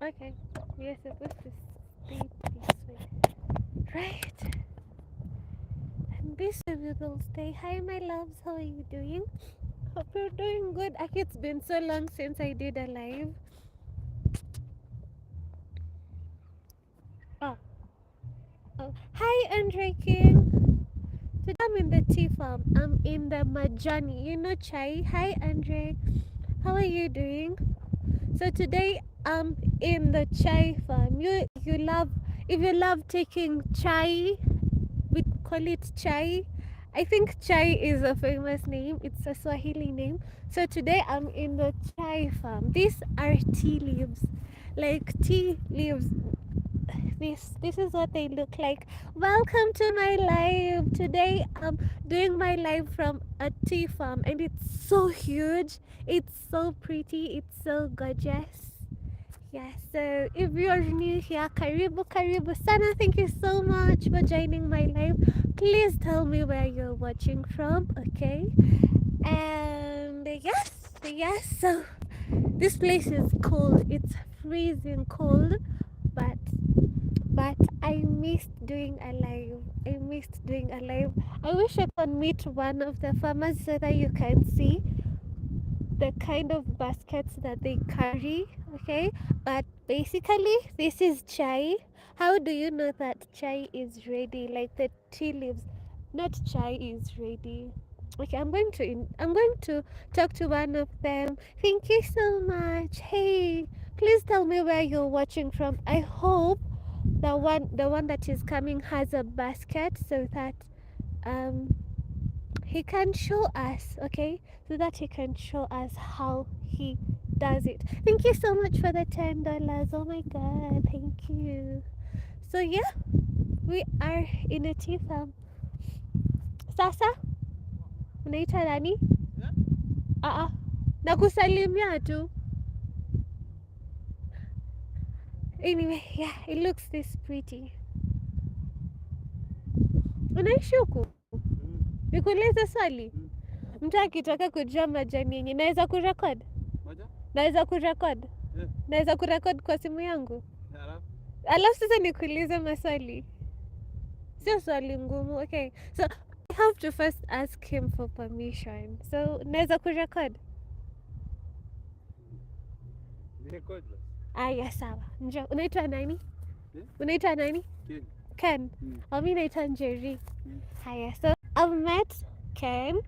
Okay, we are supposed to stay this way. Right. And this way we will stay. Hi, my loves. How are you doing? Hope you're doing good. It's been so long since I did a live. Oh, oh. Hi, Andre King. Today I'm in the tea farm. I'm in the Majani. You know chai. Hi, Andre. How are you doing? So today I'm in the chai farm. You love if you love taking chai, we call it chai. I think chai is a famous name. It's a Swahili name. So today I'm in the chai farm. These are tea leaves, like tea leaves. This is what they look like. Welcome to my live. Today I'm doing my live from a tea farm, and it's so huge. It's so pretty. It's so gorgeous. Yeah, so if you're new here, karibu, karibu sana. Thank you so much for joining my live. Please tell me where you're watching from, okay? And yes, so this place is cold. It's freezing cold, but I missed doing a live. I missed doing a live. I wish I could meet one of the farmers so that you can see the kind of baskets that they carry, okay? But basically, this is chai. How do you know that chai is ready? Like the tea leaves, not chai is ready. Okay, I'm going to talk to one of them. Thank you so much. Hey, please tell me where you're watching from. I hope the one that is coming has a basket so that um he can show us, okay? So that he can show us how he does it. Thank you so much for the $10. Oh my god, thank you. So yeah, we are in a tea farm. Sasa, unaita nani? Ah, nakusalimia tu. Anyway, yeah, it looks this pretty. Unaishi huku? Nikuulize swali. Mtu akitaka kujua majani yenye naweza kurekod? Naweza kurekod? Naweza kurekod kwa simu yangu? Alafu sasa nikuulize maswali. Sio swali ngumu. Okay. So I have to first ask him for permission. So naweza kurekod? Aya, sawa. Njoo. Unaitwa nani? Unaitwa nani? Ken. Mi naitwa Njeri. Haya. So I've met Ken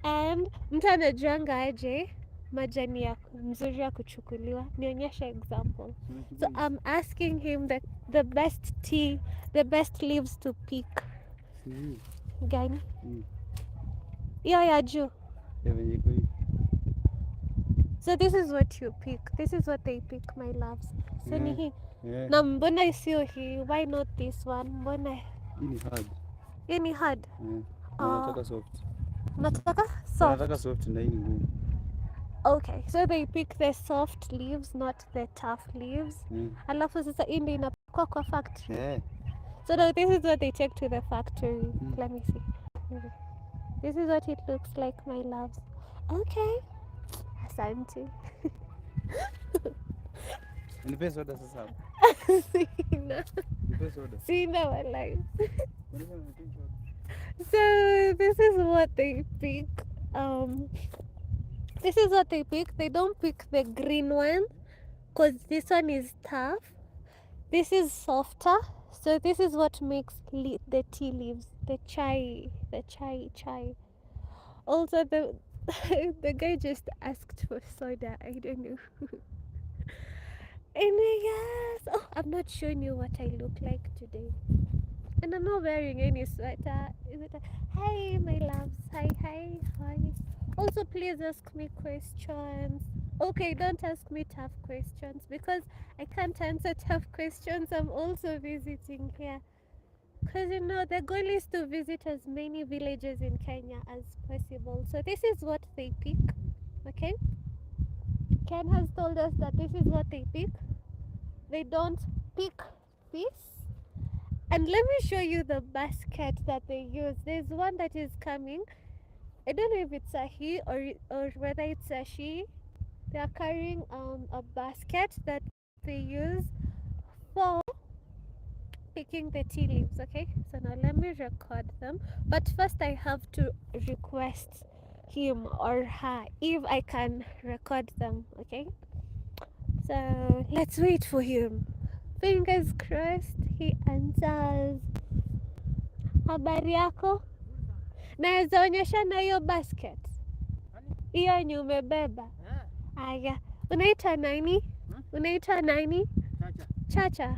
and mtu anajuanga aje majani ya mzuri ya kuchukuliwa. Nionyeshe example. So I'm asking him the best tea, the best leaves to pick. Gani? Hiyo ya juu. So this is what you pick. This is what they pick, my loves. So ni hii. Na mbona sio hii? Why not this one? Mbona? Hii ni hard. Nataka soft. Nataka soft. Nataka soft na hii ni ngumu. Okay, so they pick the soft leaves, not the tough leaves. Alafu sasa hii ndio inapikwa kwa factory. So now this is what they take to the factory. Let me see. This is what it looks like, my loves. Okay. Asante. Nipe soda sasa. Sina. Nipe soda. Sina walai. So this is what they pick. This is what they pick. They don't pick the green one because this one is tough. This is softer. So this is what makes the tea leaves, the chai. Also, the guy just asked for soda. I don't know. And yes, I'm not showing you what I look like today. And I'm not wearing any sweater. Hi, my loves. Hi. Also, please ask me questions. Okay, don't ask me tough questions because I can't answer tough questions. I'm also visiting here. Because the goal is to visit as many villages in Kenya as possible. So this is what they pick. Okay? Ken has told us that this is what they pick. They don't pick this. And let me show you the basket that they use. There's one that is coming. I don't know if it's a he or whether it's a she. They are carrying a basket that they use for picking the tea leaves. Okay, so now let me record them, but first I have to request him or her if I can record them. Okay, so let's wait for him. Fingers crossed he answers. Habari yako? Naweza onyesha na hiyo basket hiyo yenye umebeba. Aya, unaitwa nani? Unaitwa nani? Chacha.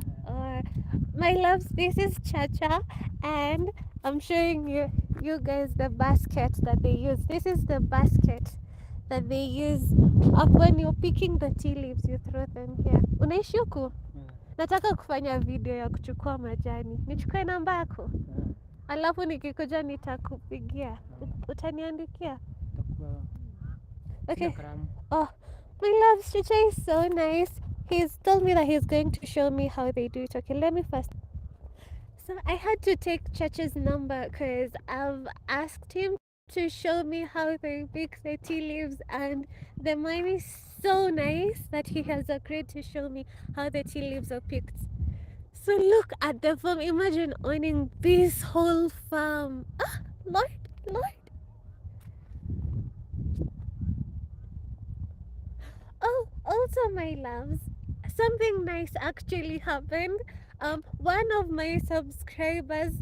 My loves, this is Chacha, and I'm showing you guys the basket that they use. This is the basket that they use when you're picking the tea leaves. You throw them here. Unaishi huku? Nataka kufanya video ya kuchukua majani. Nichukue namba yako? Alafu nikikuja nitakupigia. Utaniandikia? Okay. Oh, my love, Chacha is so nice. He's told me that he's going to show me how they do it. Okay, let me first. So I had to take Chacha's number because I've asked him to show me how they pick the tea leaves, and the mine is so nice that he has agreed to show me how the tea leaves are picked. So look at the farm. Imagine owning this whole farm. Ah, Lord, Lord. Oh, also, my loves, something nice actually happened. One of my subscribers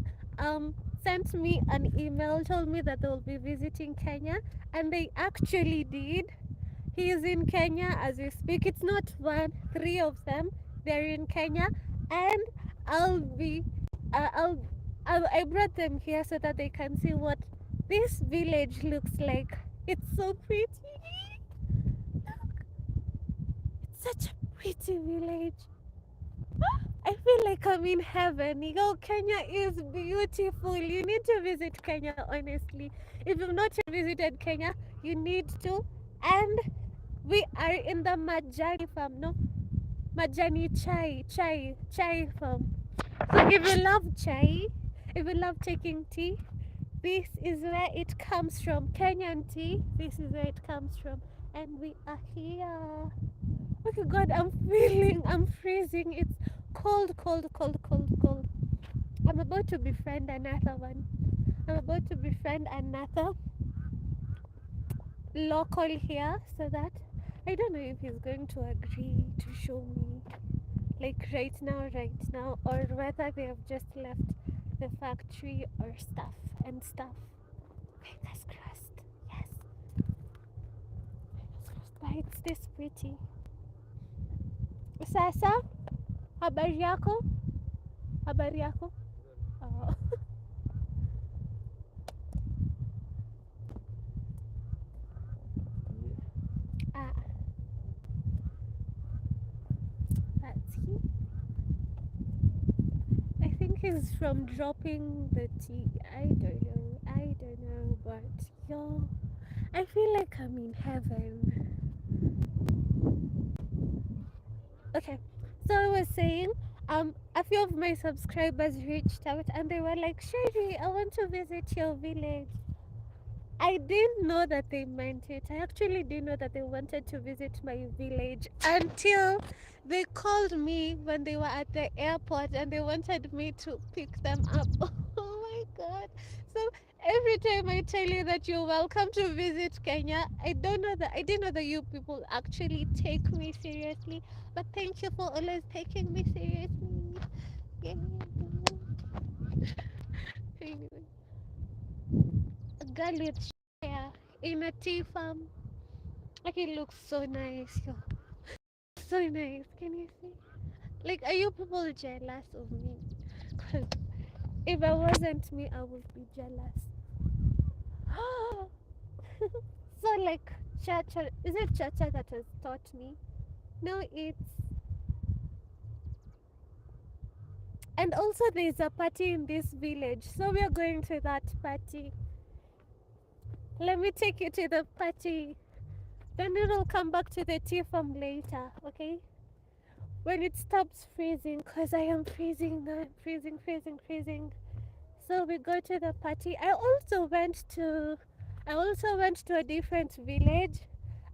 sent me an email, told me that they'll be visiting Kenya, and they actually did. He is in Kenya as we speak. It's not one, three of them. They're in Kenya, and I'll be, I brought them here so that they can see what this village looks like. It's so pretty. Such a pretty village. I feel like I'm in heaven. Yo, Kenya is beautiful. You need to visit Kenya, honestly. If you've not visited Kenya, you need to. And we are in the Majani farm, no? Majani chai farm. So if you love chai, if you love taking tea, this is where it comes from. Kenyan tea, this is where it comes from. And we are here. Oh God, I'm freezing. It's cold. I'm about to befriend another one. I'm about to befriend another local here, so that I don't know if he's going to agree to show me like right now, or whether they have just left the factory or stuff. Fingers crossed. Yes. But it's this pretty. Sasa, habari yako? Habari yako? Oh. Ah, that's he. I think he's from dropping the tea. I don't know, but yo, I feel like I'm in heaven. Okay, so I was saying, a few of my subscribers reached out and they were like, Sherry, I want to visit your village. I didn't know that they meant it. I actually didn't know that they wanted to visit my village until they called me when they were at the airport and they wanted me to pick them up. Oh my God. So every time I tell you that you're welcome to visit Kenya, I didn't know that you people actually take me seriously. But thank you for always taking me seriously. Yeah. Anyway. A girl with hair in a tea farm. Like it looks so nice, yo. So nice. Can you see? Like, are you people jealous of me? Cause if I wasn't me, I would be jealous. So like, Chacha, is it Chacha that has taught me? No, it's. And also, there's a party in this village, so we are going to that party. Let me take you to the party. Then we'll come back to the tea farm later, okay? When it stops freezing, because I am freezing now. I'm freezing. So we go to the party. I also went to a different village.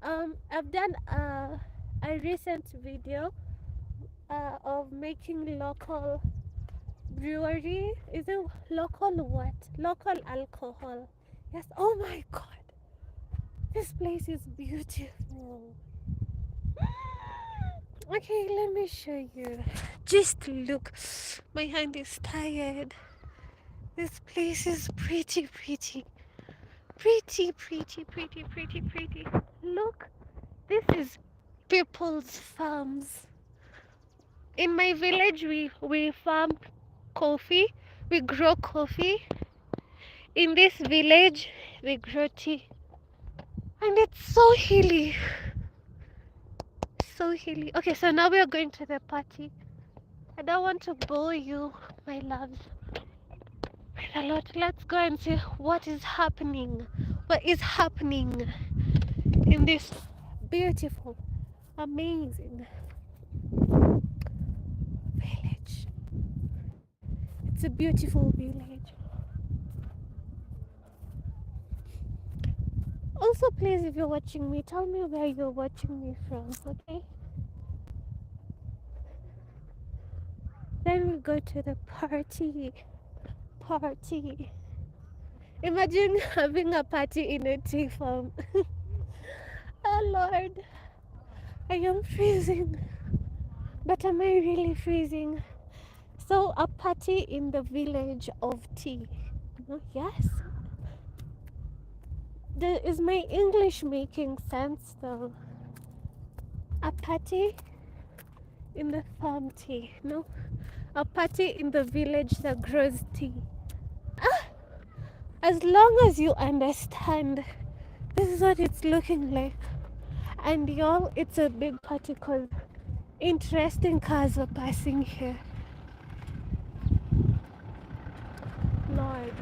I've done a recent video of making local brewery. Is it local what? Local alcohol. Yes. Oh my god. This place is beautiful. Okay, let me show you. Just look. My hand is tired. This place is pretty, pretty. Pretty, pretty, pretty, pretty, pretty. Look. This is people's farms. In my village, we farm coffee. We grow coffee. In this village, we grow tea. And it's so hilly. So hilly. Okay, so now we are going to the party. I don't want to bore you, my loves. Wait a lot. Let's go and see what is happening. What is happening in this beautiful, amazing village. It's a beautiful village. Also, please, if you're watching me, tell me where you're watching me from, okay? Then we go to the party. Party. Imagine having a party in a tea farm. Oh Lord, I am freezing. But am I really freezing? So, a party in the village of tea. Yes. Is my English making sense though? A party in the farm tea, no? A party in the village that grows tea. As long as you understand, this is what it's looking like. And y'all, it's a big party because interesting cars are passing here. Lord.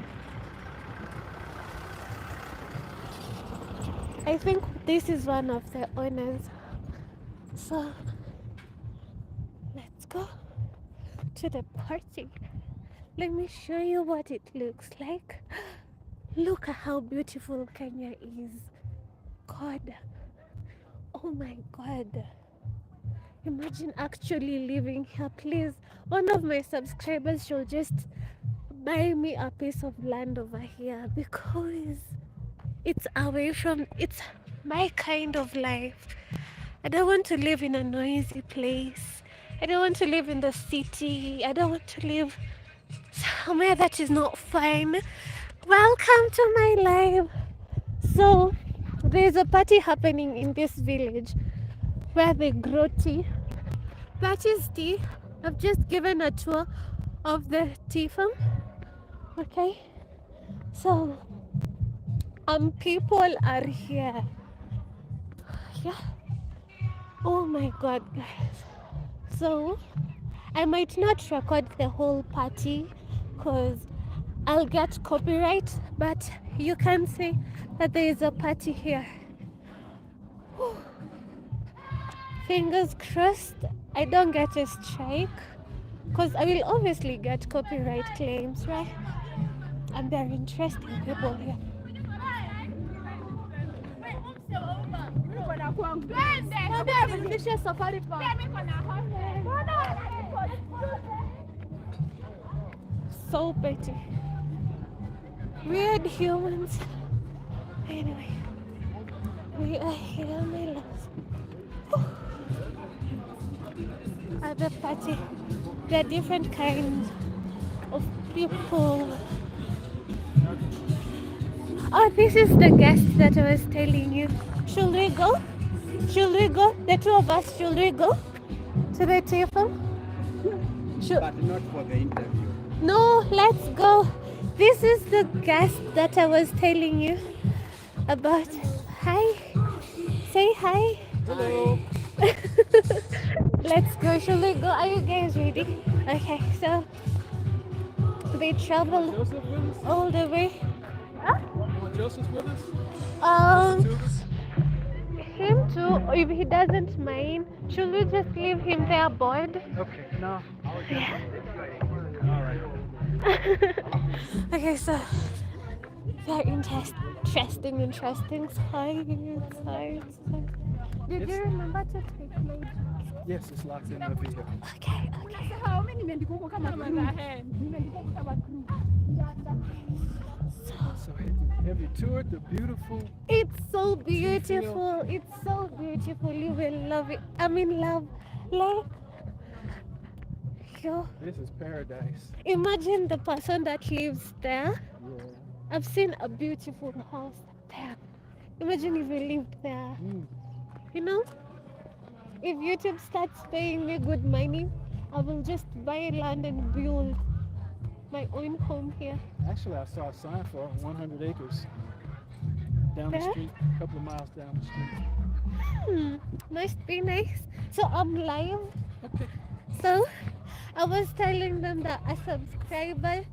I think this is one of the owners. So, let's go to the party. Let me show you what it looks like. Look at how beautiful Kenya is. God. Oh my God. Imagine actually living here. Please, one of my subscribers should just buy me a piece of land over here because it's away from, it's my kind of life. I don't want to live in a noisy place. I don't want to live in the city. I don't want to live somewhere that is not fine. Welcome to my life. So, there's a party happening in this village where they grow tea. That is tea. I've just given a tour of the tea farm. Okay? So, people are here. Yeah. Oh my God, guys. So, I might not record the whole party because I'll get copyright, but you can see that there is a party here. Whew. Fingers crossed I don't get a strike because I will obviously get copyright claims, right? And they're interesting people here. So pretty. Weird humans. Anyway, we are here, my loves. At the party, there are different kinds of people. Oh, this is the guest that I was telling you. Should we go? Should we go? The two of us, should we go to the tea farm? But not for the interview. No, let's go. This is the guest that I was telling you about. Hi. Say hi. Hello. Let's go. Shall we go? Are you guys ready? Okay, so they travel Joseph with us? all the way. Joseph with us? Um, him too, if he doesn't mind. Should we just leave him there bored? Okay, no. Yeah. All right. Okay, so very interesting. Sorry. Did you remember to take my Yes, it's locked in the vehicle. Okay, okay. So have you toured the beautiful It's so Tea field? beautiful. It's so beautiful. You will love it. I'm in love. Like, yo, This is paradise. imagine the person that lives there. Yeah. I've seen a beautiful house there. Imagine if you lived there. Mm. You know, if YouTube starts paying me good money, I will just buy land and build my own home here. Actually, I saw a sign for 100 acres down the There? street, a couple of miles down the street. Must be nice. So I'm live. Okay. So I was telling them that a subscriber,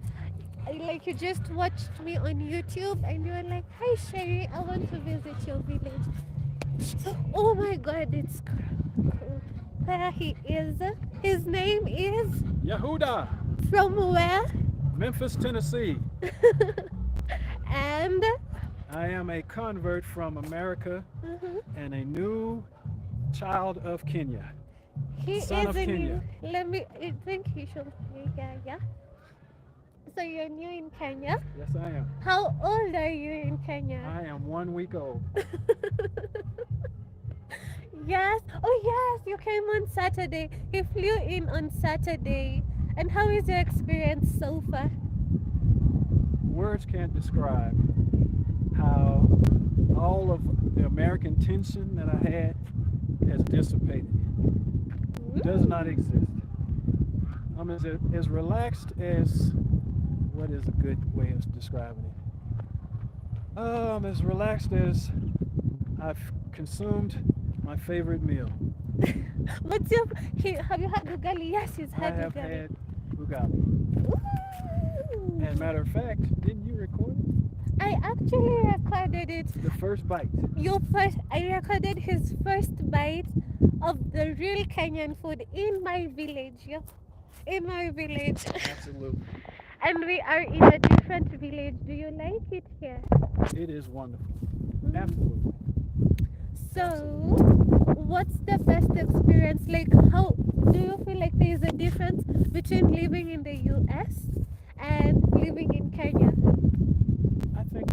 like you just watched me on YouTube and you were like, "Hi Sherry, I want to visit your village." So, oh my God, it's cool. There he is. His name is Yehuda, from where? Memphis, Tennessee. And I am a convert from America mhm, and a new child of Kenya. he Son is of a new. Kenya. Let me. I think he should. Yeah. So you're new in Kenya. Yes, I am. How old are you in Kenya? I am 1 week old. Yes. Oh, yes. You came on Saturday. He flew in on Saturday. And how is your experience so far? Words can't describe how all of the American tension that I had has dissipated. It does not exist. I'm as relaxed as, what is a good way of describing it? I'm as relaxed as I've consumed my favorite meal. What's your? Have you had ugali? Yes, he's I had have ugali. had ugali. Ooh. And matter of fact, didn't you record it? I actually recorded it. The first bite. I recorded his first bite of the real Kenyan food in my village. Yeah, in my village. Absolutely. And we are in a different village. Do you like it here? It is wonderful. Mm. Absolutely. So, what's the best experience? Like, how do you feel like there is a difference between living in the US and living in Kenya? I think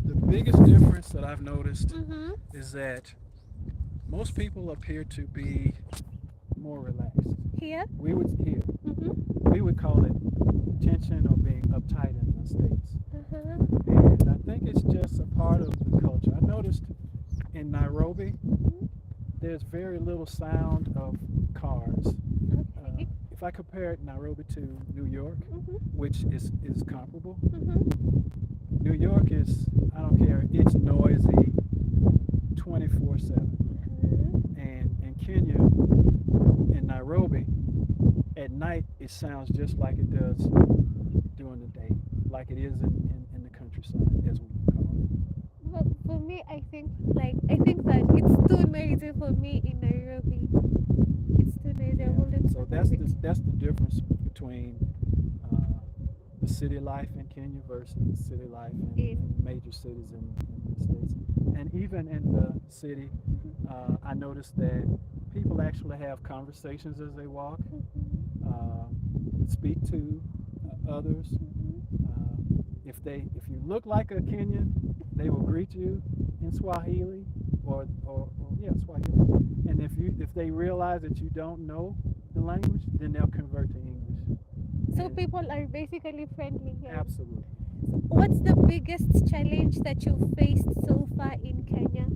the biggest difference that I've noticed Mm-hmm. is that most people appear to be more relaxed. Here? We would here, Mm-hmm. we would call it tension or being uptight in the States. Uh-huh. And I think it's just a part of the culture. I noticed in Nairobi, there's very little sound of cars. Okay. If I compare Nairobi to New York, Mm-hmm. which is comparable, Mm-hmm. New York is, I don't care, it's noisy 24/7. And in Kenya, in Nairobi, at night it sounds just like it does during the day, like it is in the countryside, as we call it. But for me, I think that it's too noisy for me in Nairobi. It's too noisy. I wouldn't So that's survive it. that's the difference between the city life in Kenya versus the city life in major cities in the States. And even in the city, I noticed that people actually have conversations as they walk, speak to others. If you look like a Kenyan, they will greet you in Swahili or Swahili. And if they realize that you don't know the language, then they'll convert to English. So And people are basically friendly here. absolutely. What's the biggest challenge that you've faced so far in Kenya?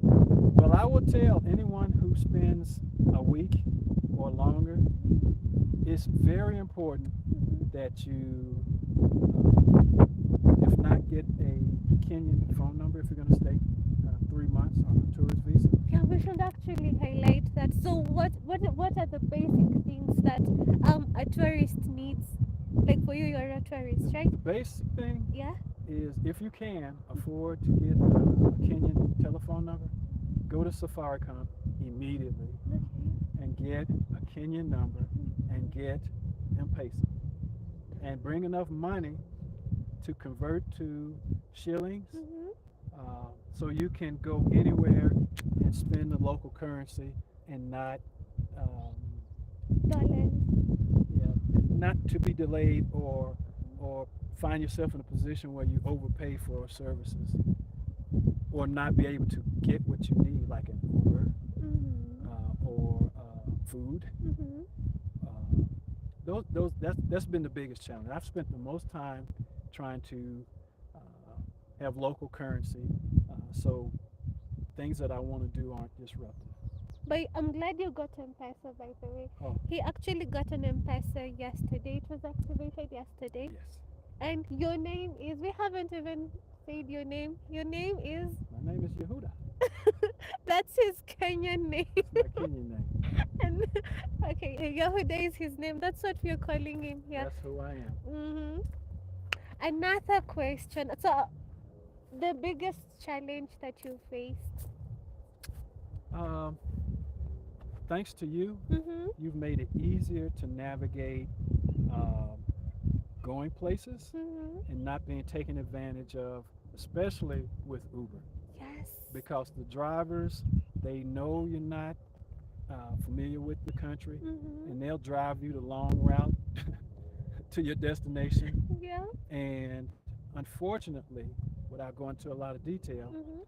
Well, I will tell anyone who spends a week or longer, it's very important that you, if not, get a Kenyan phone number if you're going to stay 3 months on a tourist visa. Yeah, we should actually highlight that. So what are the basic things that a tourist needs? Like for you, you're a tourist, right? The basic thing Yeah. is if you can afford to get a Kenyan telephone number, go to Safaricom immediately Okay. and get a Kenyan number and get M-Pesa. And bring enough money to convert to shillings so you can go anywhere and spend the local currency and not not to be delayed or find yourself in a position where you overpay for services or not be able to get what you need, like an Uber or food. Mm-hmm. That's been the biggest challenge. I've spent the most time trying to have local currency, so things that I want to do aren't disrupted. But I'm glad you got M-Pesa, by the way. Oh, He actually got an M-Pesa yesterday. It was activated yesterday. yes. And your name is, we haven't even said your name. Your name is, My name is Yehuda. that's his Kenyan name. It's my Kenyan name. And, okay, Yehuda is his name. That's what we're calling him here. That's who I am. Mm-hmm. Another question. So, the biggest challenge that you faced? Um, Thanks to you, Mm-hmm. you've made it easier to navigate um, going places Mm-hmm. and not being taken advantage of, especially with Uber, Yes. because the drivers, they know you're not familiar with the country, Mm-hmm. and they'll drive you the long route to your destination. Yeah. And unfortunately, without going into a lot of detail, Mm-hmm.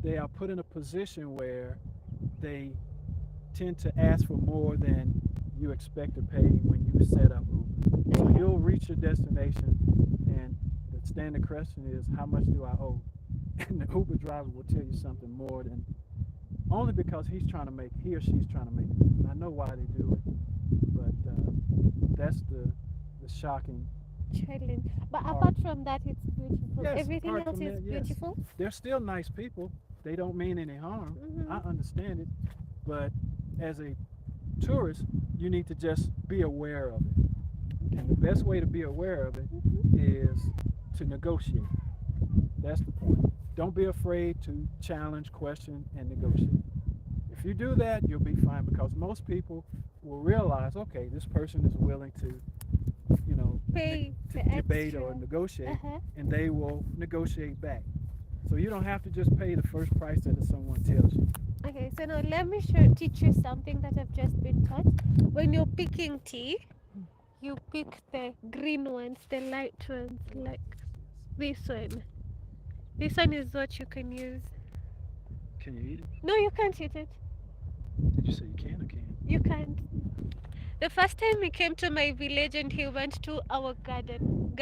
they are put in a position where they tend to ask for more than you expect to pay when you set up Uber. So you'll reach your destination, and the standard question is, how much do I owe? And the Uber driver will tell you something more than, only because he or she's trying to make it. And I know why they do it, but that's the shocking. Challenge. But Art. apart from that, it's beautiful. Yes, Everything apart else from is that, yes. beautiful. They're still nice people. They don't mean any harm. Mm-hmm. I understand it, but as a tourist, you need to just be aware of it. And the best way to be aware of it Mm-hmm. is to negotiate. That's the point. Don't be afraid to challenge, question, and negotiate. If you do that, you'll be fine, because most people will realize, okay, this person is willing to, Pay to the debate or extra. negotiate, Uh-huh. and they will negotiate back. So you don't have to just pay the first price that someone tells you. Okay, so now let me teach you something that I've just been taught. When you're picking tea, you pick the green ones, the light ones, like this one. This one is what you can use. Can you eat it? No, you can't eat it. Did you say you can or can't? You can't. The first time he came to my village and he went to our garden,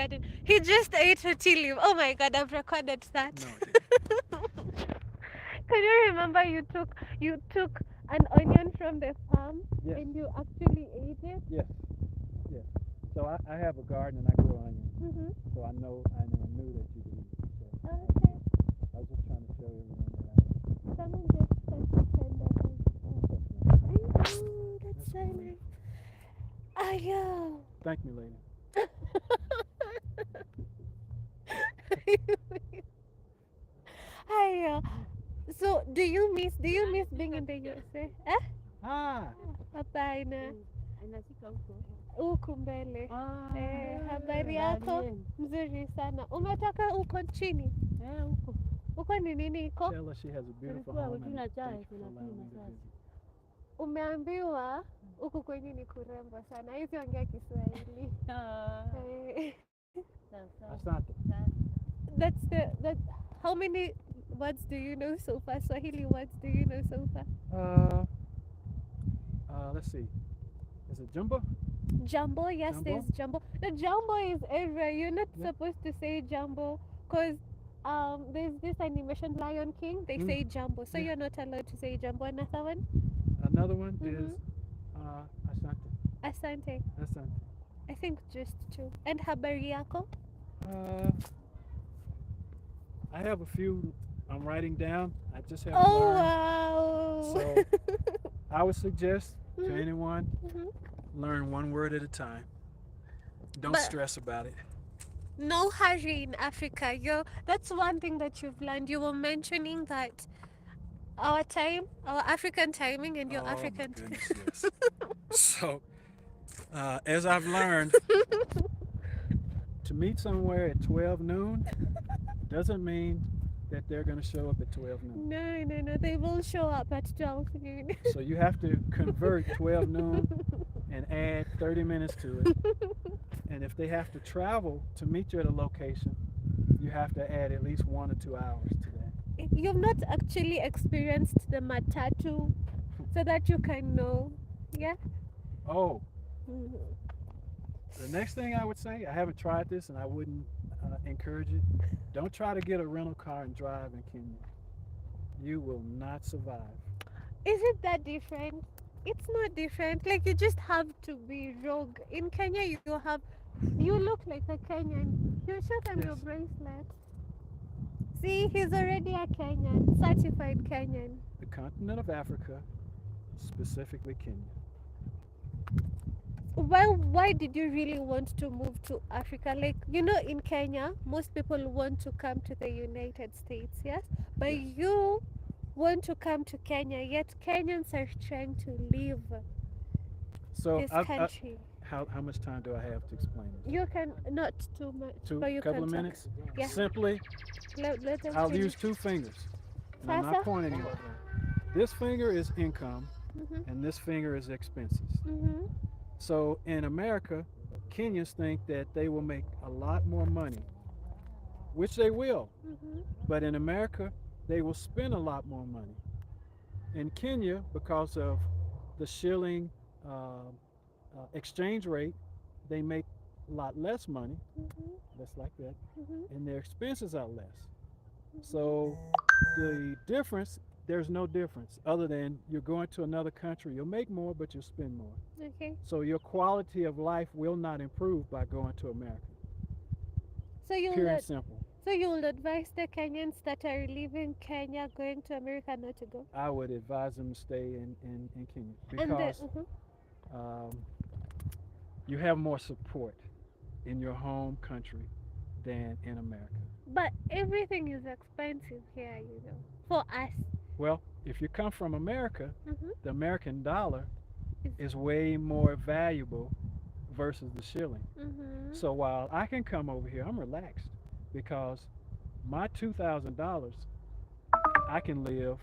he just ate a tea leaf. Oh my God, I've recorded that. No, it didn't. Can you remember you took an onion from the farm Yes. and you actually ate it? Yes. Yes. So I have a garden and I grow onions. Mm-hmm. So I knew that you could eat it. So Okay. I was just trying to show everyone that Someone just sent a tender. I. Ooh, that's That's so cool. nice. Ayo. Thank me later. Ayo. So do you miss being in the USA? Eh? Ah. Hapana. Anafika huko. Huku mbele. Habari yako? Mzuri sana. Umetoka huko chini? Huko. Huko ni nini iko? Tell her she has a beautiful Tulikuwa home. and tunywa chai, thank you for allowing me to tunakunywa visit. Umeambiwa huku kwenyu ni kurembo sana. Hizi ongea Kiswahili. Eh, Asante. that's how many words do you know so far? Swahili words do you know so far? Let's see. Is it Jumbo? Jumbo, yes, Jumbo? there's jumbo. The jumbo is everywhere. You're not Yeah. supposed to say jumbo because there's this animation Lion King. They Mm. say jumbo, so Yeah. you're not allowed to say jumbo. Another one, Another one Mhm. is Asante. asante. Asante. I think just two. And habari yako? I have a few I'm writing down. I just haven't Oh learned. wow! So I would suggest to Mhm. anyone, Mhm. learn one word at a time. Don't But- stress about it. No hurry in Africa. That's one thing that you've learned. You were mentioning that our African timing and your Oh, my African goodness, yes. So, as I've learned, to meet somewhere at 12 noon doesn't mean that they're going to show up at 12 noon. No. They will show up at 12 noon. So you have to convert 12 noon and add 30 minutes to it And if they have to travel to meet you at a location, you have to add at least 1 or 2 hours to that. You've not actually experienced the matatu so that you can know. Yeah? Oh, Mhm. the next thing I would say, I haven't tried this and I wouldn't encourage it. Don't try to get a rental car and drive in Kenya. You will not survive. Is it that different? It's not different. Like you just have to be rogue. In Kenya, you look like a Kenyan. You show them your Yes. bracelet. See, he's already a Kenyan, certified Kenyan. The continent of Africa, specifically Kenya. Well, why did you really want to move to Africa? Like, in Kenya, most people want to come to the United States, yes? But Yes. you want to come to Kenya, yet Kenyans are trying to leave So, this country. how much time do I have to explain this? You can, not too much, but A you couple can of talk. minutes? Yeah, Simply, let them I'll finish. use 2 fingers. And I'm Sasa? not pointing it. This finger is income, Mm-hmm, and this finger is expenses. mm-hmm, So in America, Kenyans think that they will make a lot more money, which they will. mm-hmm, But in America, they will spend a lot more money. In Kenya, because of the shilling exchange rate, they make a lot less money, mm-hmm, less like that, mm-hmm, and their expenses are less. mm-hmm. So the difference, there's no difference other than you're going to another country. You'll make more, but you'll spend more. Okay. So your quality of life will not improve by going to America. So you Pure will and simple. so you will advise the Kenyans that are leaving Kenya going to America not to go. I would advise them to stay in Kenya And the because um, you have more support in your home country than in America. but everything is expensive here, for us. Well, if you come from America, Mm-hmm. the American dollar Is is way more valuable versus the shilling. mm-hmm. So while I can come over here, I'm relaxed because my $2,000, I can live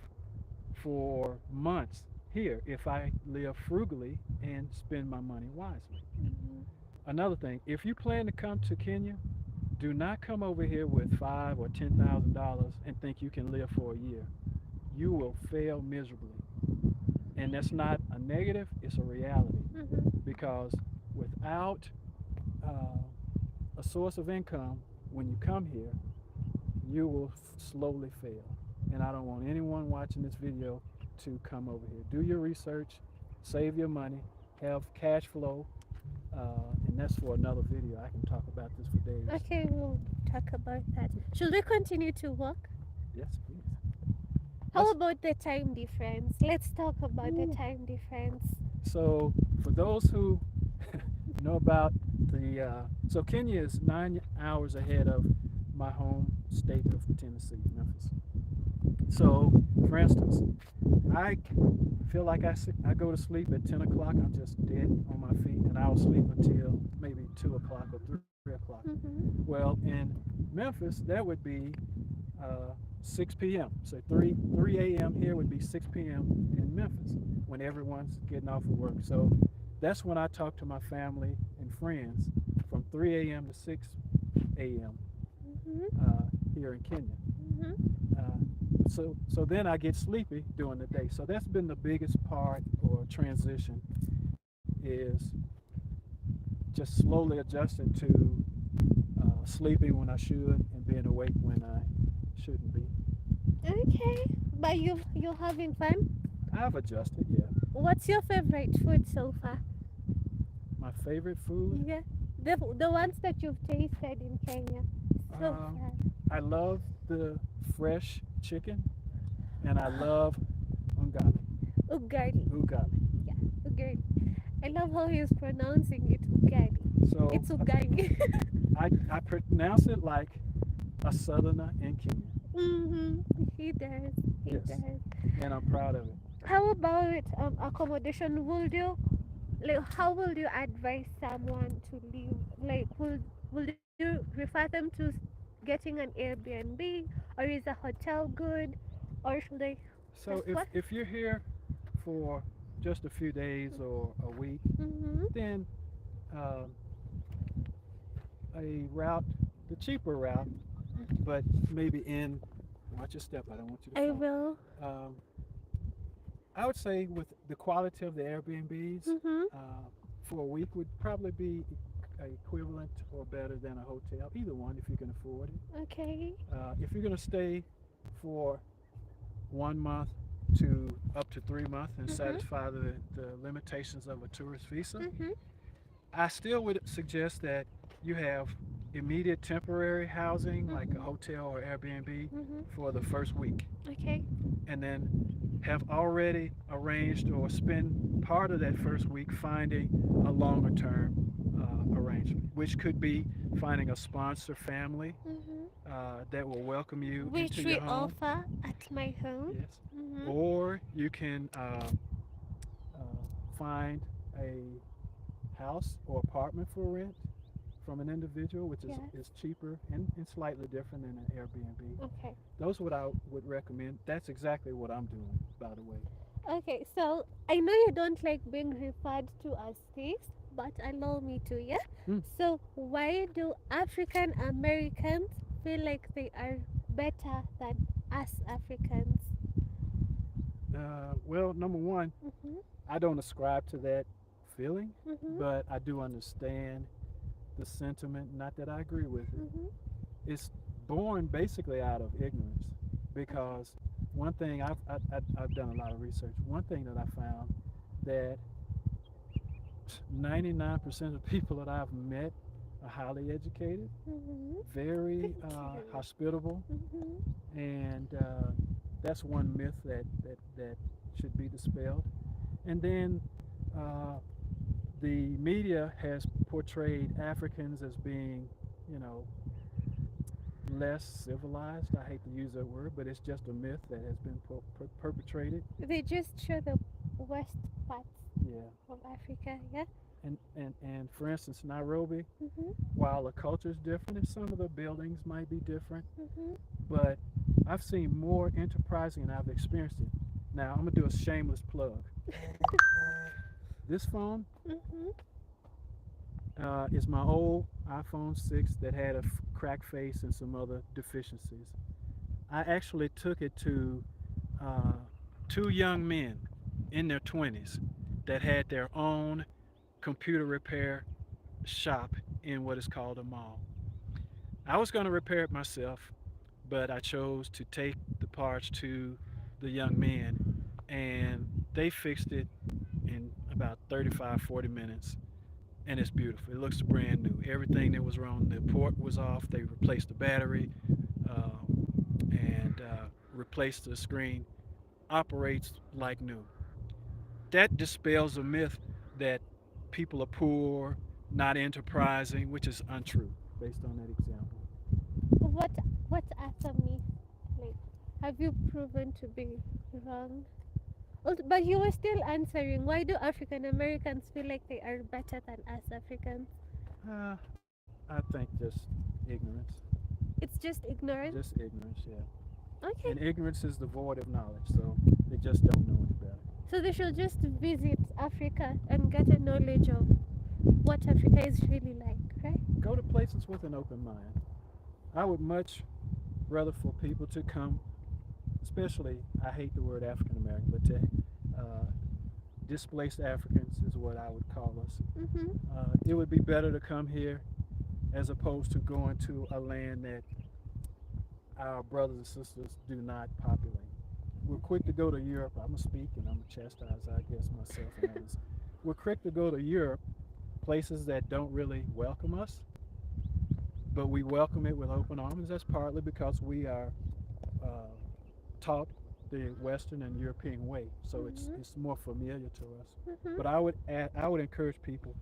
for months here if I live frugally and spend my money wisely. Mm-hmm. Another thing, if you plan to come to Kenya, do not come over here with $5,000 or $10,000 and think you can live for a year. You will fail miserably. And that's not a negative, it's a reality. Mm-hmm. Because without a source of income, when you come here, you will slowly fail. And I don't want anyone watching this video to come over here. Do your research, save your money, have cash flow, and that's for another video. I can talk about this for days. Okay, we'll talk about that. Should we continue to walk? Yes, please. How Let's- about the time difference? Let's talk about the Ooh. time difference. So, for those who know about so Kenya is 9 hours ahead of my home state of Tennessee, Memphis. So, for instance, I feel like I go to sleep at 10 o'clock, I'm just dead on my feet, and I'll sleep until maybe 2 o'clock or 3 o'clock. Mm-hmm. Well, in Memphis, that would be 6 p.m. So 3 a.m. here would be 6 p.m. in Memphis when everyone's getting off of work. So that's when I talk to my family and friends from 3 a.m. to 6 a.m. Mm-hmm. Here in Kenya. Mm-hmm. So then I get sleepy during the day. So that's been the biggest part or transition is just slowly adjusting to sleeping when I should and being awake when I shouldn't be. Okay, but you're having fun. I've adjusted, yeah. What's your favorite food so far? My favorite food, Yeah, the ones that you've tasted in Kenya so Um, far. I love the fresh chicken and I love ungali. Ugali. Ugali. Ugali. I love how he's pronouncing it ugali. So It's ugali. I pronounce it like a southerner in Kenya, Mm-hmm. He does. He Yes. does. and I'm proud of it. How about accommodation? How will you advise someone to leave? Like, will you refer them to getting an Airbnb, or is a hotel good, or should they? So Like what? if you're here for just a few days or a week, Mm-hmm. then um, a route, the cheaper route, but maybe in, watch your step, I don't want you to I fall. will. Um, I would say with the quality of the Airbnbs, Mhm. uh, for a week would probably be equivalent or better than a hotel, either one if you can afford it. Okay. If you're going to stay for 1 month to up to 3 months and Mhm. satisfy the limitations of a tourist visa, Mhm. I still would suggest that you have immediate temporary housing like a Mhm. hotel or Airbnb Mhm. for the first week, Okay. and then have already arranged or spend part of that first week finding a longer term arrangement, which could be finding a sponsor family Mhm. that will welcome you into Which your we home. offer at my home. Yes. Mhm. Or you can uh, find a house or apartment for rent from an individual, which is, Yes. is cheaper and slightly different than an Airbnb. Okay. Those what I would recommend. That's exactly what I'm doing, by the way. Okay. So I know you don't like being referred to as this, but allow me to. Yeah. Hmm. So why do African Americans feel like they are better than us Africans? Well, number one, Mhm. I don't ascribe to that feeling, Mhm. but I do understand the sentiment. Not that I agree with it. Mhm. It's born basically out of ignorance, because one thing I've done a lot of research. One thing that I found that 99% of the people that I've met are highly educated, Mhm. very Thank you. hospitable, Mhm. and that's one myth that should be dispelled. And then uh, the media has portrayed Africans as being, you know, less civilized. I hate to use that word, but it's just a myth that has been perpetrated. They just show the west parts Yeah. of Africa. Yeah. And for instance, Nairobi, Mhm. while the culture is different and some of the buildings might be different, Mhm. but I've seen more enterprising and I've experienced it. Now, I'm going to do a shameless plug. This phone Mhm. is my old iPhone 6 that had a cracked face and some other deficiencies. I actually took it to uh, two young men in their 20s that had their own computer repair shop in what is called a mall. I was going to repair it myself, but I chose to take the parts to the young men, and they fixed it in about 35, 40 minutes. And it's beautiful. It looks brand new. Everything that was wrong, the port was off. They replaced the battery uh, and replaced the screen. Operates like new. That dispels a myth that people are poor, not enterprising, which is untrue based on that example. What what other myth like have you proven to be wrong? But you were still answering. Why do African Americans feel like they are better than us Africans? Uh, I think just ignorance. It's just ignorance. Just ignorance, yeah. Okay. And ignorance is the void of knowledge, so they just don't know any better. So they should just visit Africa and get a knowledge of what Africa is really like, right? Go to places with an open mind. I would much rather for people to come, especially, I hate the word African American, but to displaced Africans is what I would call us. Mhm. It would be better to come here as opposed to going to a land that our brothers and sisters do not populate. We're quick to go to Europe. I'm going to speak and I'm going to chastise, I guess, myself and others. We're quick to go to Europe, places that don't really welcome us, but we welcome it with open arms. That's partly because we are uh, taught the Western and European way, so it's Mhm. it's more familiar to us. Mhm. But I would encourage people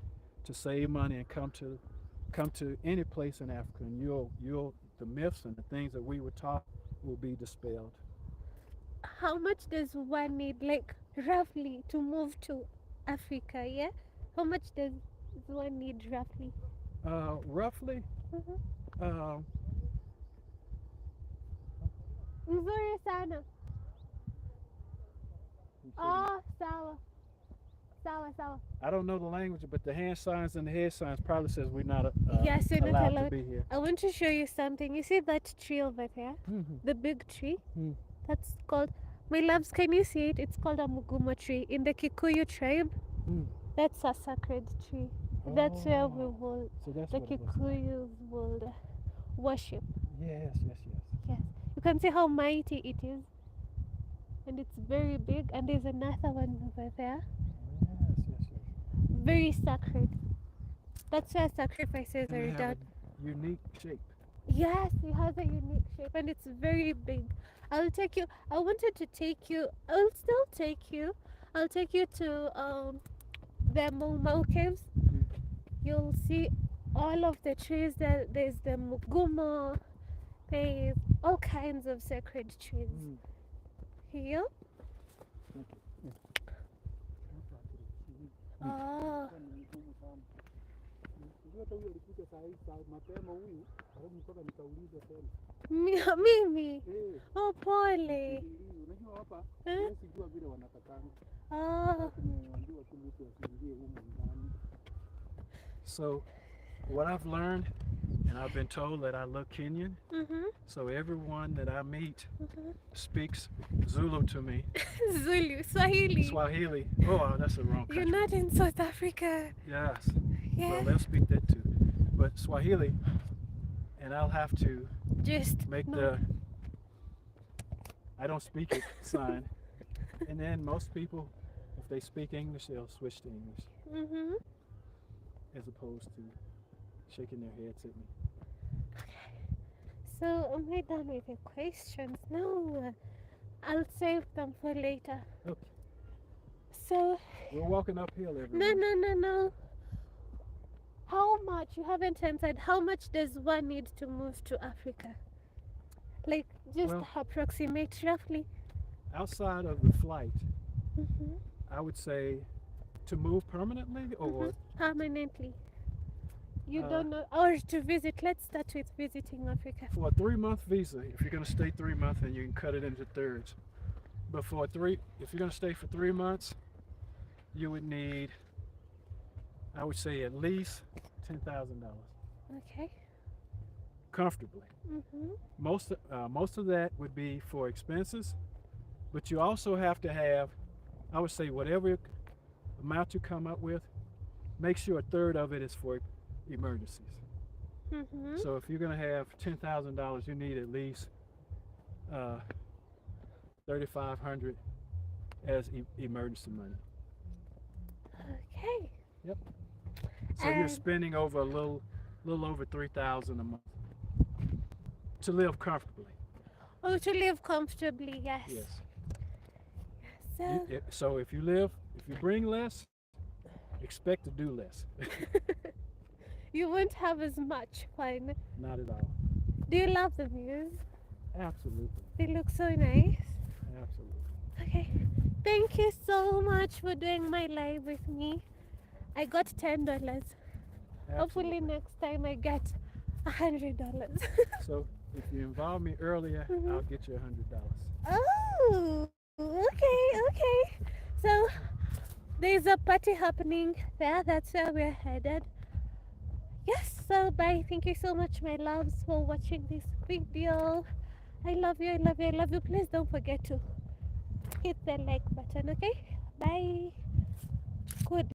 to save money and come to any place in Africa, and you'll the myths and the things that we were taught will be dispelled. How much does one need, like roughly, to move to Africa? Yeah. How much does one need roughly? Roughly, Mhm. uh, Nzuri sana. Ah, sawa. Sawa, sawa. I don't know the language, but the hand signs and the head signs probably says we're not Yes, you're not allowed to allowed. be here. I want to show you something. You see that tree over there? Mhm. The big tree? Mm. That's called, my loves, can you see it? It's called a Mugumo tree. In the Kikuyu tribe, Mm. that's a sacred tree. That's where we Oh, will, so that's the what it was. Kikuyus will worship. Yes, yes, yes. Yes. You can see how mighty it is. And it's very big. And there's another one over there. Yes, yes, yes. Very sacred. That's where sacrifices And are they have done. a unique shape. Yes, it has a unique shape and it's very big. I'll take you. I wanted to take you. I'll still take you. I'll take you to the Mau caves. Mm. You'll see all of the trees. There's the Mugumo. There's all kinds of sacred trees Mm. here. Thank you. Oh, mimi. Oh, pole. Eh? Oh, So, what I've learned, and I've been told that I look Kenyan, so everyone that I meet speaks Zulu to me. Zulu, Swahili. Swahili. Oh, that's the wrong You're country. not in South Africa. Yes. Yeah. Well, they'll speak that too. But Swahili, and I'll have to Just make no. the I don't speak it sign. And then most people, if they speak English, they'll switch to English Mm-hmm. as opposed to shaking their heads at me. So am I done with the questions? No, I'll save them for later. Okay. So We're walking uphill, everyone. no. How much, you haven't answered, how much does one need to move to Africa? Like just Well- approximate roughly. Outside of the flight, Mm-hmm. I would say to move permanently or Permanently. You Uh, don't know, or to visit. Let's start with visiting Africa. for a 3-month visa, if you're going to stay 3 months, then you can cut it into thirds. But if you're going to stay for 3 months, you would need, I would say, at least $10,000 Okay. comfortably. Mm-hmm. Most of that would be for expenses, but you also have to have, I would say, whatever amount you come up with, make sure a third of it is for emergencies. Mm-hmm. So if you're going to have $10,000, you need at least $3,500 as emergency money. Okay. So you're And- spending over a little over $3,000 a month to live comfortably. Oh, to live comfortably, yes. Yes. So, So if you bring less, expect to do less. you won't have as much fun. Not at all. Do you love the views? Absolutely. They look so nice. Absolutely. Okay. Thank you so much for doing my live with me. I got $10. Hopefully Absolutely. next time I get $100. So if you involve me earlier, Mhm. I'll get you $100. Oh, okay. So there's a party happening there. That's where we're headed. Yes, so bye. Thank you so much, my loves, for watching this video. I love you. Please don't forget to hit the like button, okay? Bye.